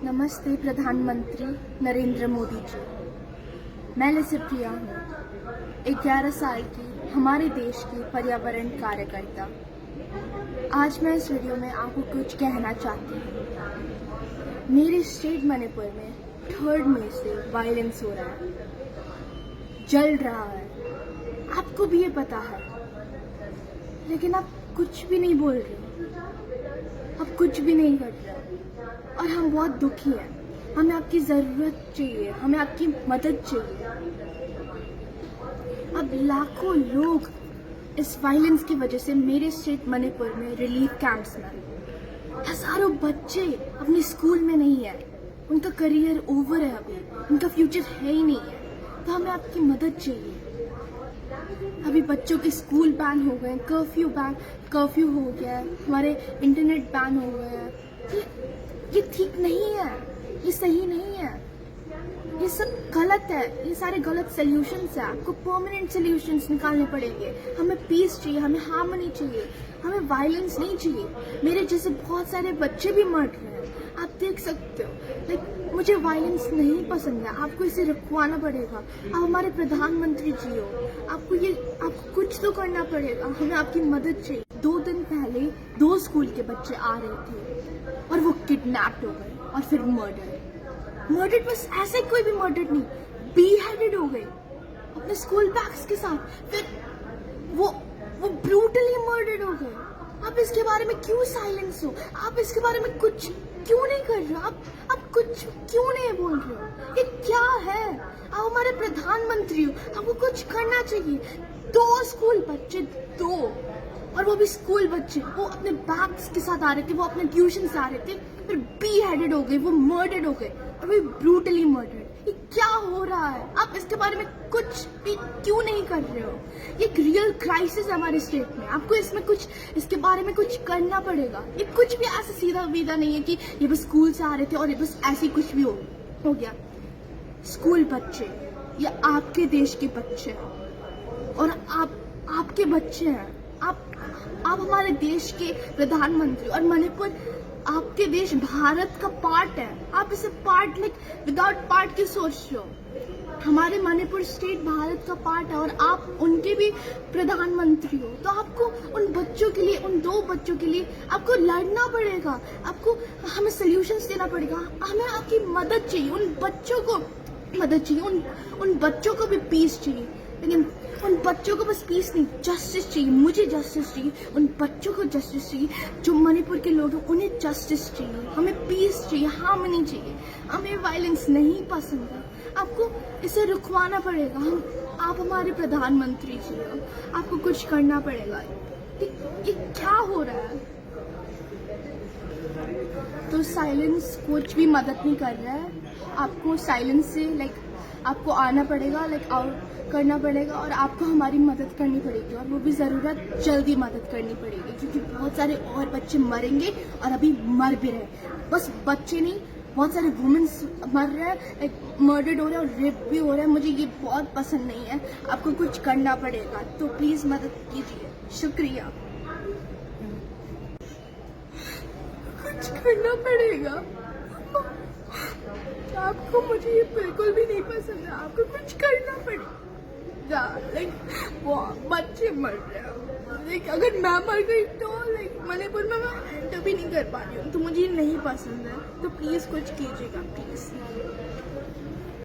नमस्ते प्रधानमंत्री नरेंद्र मोदी जी। मैं लिसिप्रिया हूँ, 11 साल की हमारे देश की पर्यावरण कार्यकर्ता। आज मैं इस वीडियो में आपको कुछ कहना चाहती हूँ। मेरे स्टेट मणिपुर में 3 मई से वायलेंस हो रहा है, जल रहा है। आपको भी ये पता है, लेकिन आप कुछ भी नहीं बोल रहे, आप कुछ भी नहीं कर रहे और हम बहुत दुखी हैं। हमें आपकी ज़रूरत चाहिए, हमें आपकी मदद चाहिए। अब लाखों लोग इस वायलेंस की वजह से मेरे स्टेट मणिपुर में रिलीफ कैंप्स में, हजारों बच्चे अपने स्कूल में नहीं है, उनका करियर ओवर है, अभी उनका फ्यूचर है ही नहीं है। तो हमें आपकी मदद चाहिए। अभी बच्चों के स्कूल बैन हो गए, कर्फ्यू हो गया है, हमारे इंटरनेट बैन हो गए हैं। ये ठीक नहीं है, ये सही नहीं है, ये सब गलत है। ये सारे गलत सोल्यूशंस है। आपको परमानेंट सोल्यूशंस निकालने पड़ेंगे। हमें पीस चाहिए, हमें हार्मनी चाहिए, हमें वायलेंस नहीं चाहिए। मेरे जैसे बहुत सारे बच्चे भी मर रहे हैं, आप देख सकते हो। लाइक मुझे वायलेंस नहीं पसंद है, आपको इसे रुकवाना पड़ेगा। आप हमारे प्रधानमंत्री जी हो, आपको कुछ तो करना पड़ेगा। हमें आपकी मदद चाहिए। 2 दिन पहले 2 स्कूल के बच्चे आ रहे थे और वो किडनैप्ड हो गए और फिर मर्डर्ड बस ऐसे कोई भी मर्डर्ड नहीं, बीहेडेड हो गए अपने स्कूल बैग्स के साथ। फिर वो ब्रूटली मर्डर्ड हो गए। आप इसके बारे में क्यों साइलेंस हो? आप इसके बारे में कुछ क्यों नहीं कर रहे? आप कुछ क्यों नहीं बोल रहे हो? ये क्या है? आप हमारे प्रधानमंत्री हो, आपको कुछ करना चाहिए। 2 स्कूल बच्चे, 2, और वो भी स्कूल बच्चे, वो अपने बैग्स के साथ आ रहे थे, वो अपने ट्यूशन से आ रहे थे, फिर बीहेडेड हो गए, वो मर्डर्ड हो गए और वो ब्रूटली मर्डर्ड। ये क्या हो रहा है? आप इसके बारे में कुछ भी क्यों नहीं कर रहे हो? ये एक रियल क्राइसिस है हमारे स्टेट में। आपको इसके बारे में कुछ करना पड़ेगा। ये कुछ भी ऐसा सीधा वीधा नहीं है कि ये बस स्कूल से आ रहे थे और ये बस ऐसे कुछ भी हो गया। स्कूल बच्चे, ये आपके देश के बच्चे हैं और आपके बच्चे हैं। आप हमारे देश के प्रधानमंत्री, और मणिपुर आपके देश भारत का पार्ट है। आप इसे पार्ट विदाउट पार्ट की सोच रहे हो। हमारे मणिपुर स्टेट भारत का पार्ट है और आप उनके भी प्रधानमंत्री हो। तो आपको उन बच्चों के लिए, उन 2 बच्चों के लिए आपको लड़ना पड़ेगा। आपको हमें सोल्यूशंस देना पड़ेगा। हमें आपकी मदद चाहिए। उन बच्चों को मदद चाहिए, उन बच्चों को भी पीस चाहिए। लेकिन उन बच्चों को बस पीस नहीं, जस्टिस चाहिए। मुझे जस्टिस चाहिए, उन बच्चों को जस्टिस चाहिए। जो मणिपुर के लोग हैं उन्हें जस्टिस चाहिए। हमें पीस चाहिए, हार्मनी चाहिए। हमें वायलेंस नहीं पसंद है। आपको इसे रुकवाना पड़ेगा। आप हमारे प्रधानमंत्री जी हो, आपको कुछ करना पड़ेगा। ये क्या हो रहा है? तो साइलेंस कुछ भी मदद नहीं कर रहा है। आपको साइलेंस से आपको आना पड़ेगा, करना पड़ेगा और आपको हमारी मदद करनी पड़ेगी, और वो भी ज़रूरत जल्दी मदद करनी पड़ेगी, क्योंकि बहुत सारे और बच्चे मरेंगे और अभी मर भी रहे। बस बच्चे नहीं, बहुत सारे वुमेन्स मर रहे हैं, मर्डर्ड हो रहे हैं और रेप भी हो रहा है। मुझे ये बहुत पसंद नहीं है। आपको कुछ करना पड़ेगा, तो प्लीज़ मदद कीजिए। शुक्रिया। कुछ करना पड़ेगा आपको। मुझे ये बिल्कुल भी नहीं पसंद है। आपको कुछ करना पड़ेगा। वो बच्चे मर रहे हैं। अगर मैं मर गई तो मणिपुर में मैं एंटर भी नहीं कर पा रही हूँ। तो मुझे ये नहीं पसंद है। तो प्लीज़ कुछ कीजिएगा, प्लीज़।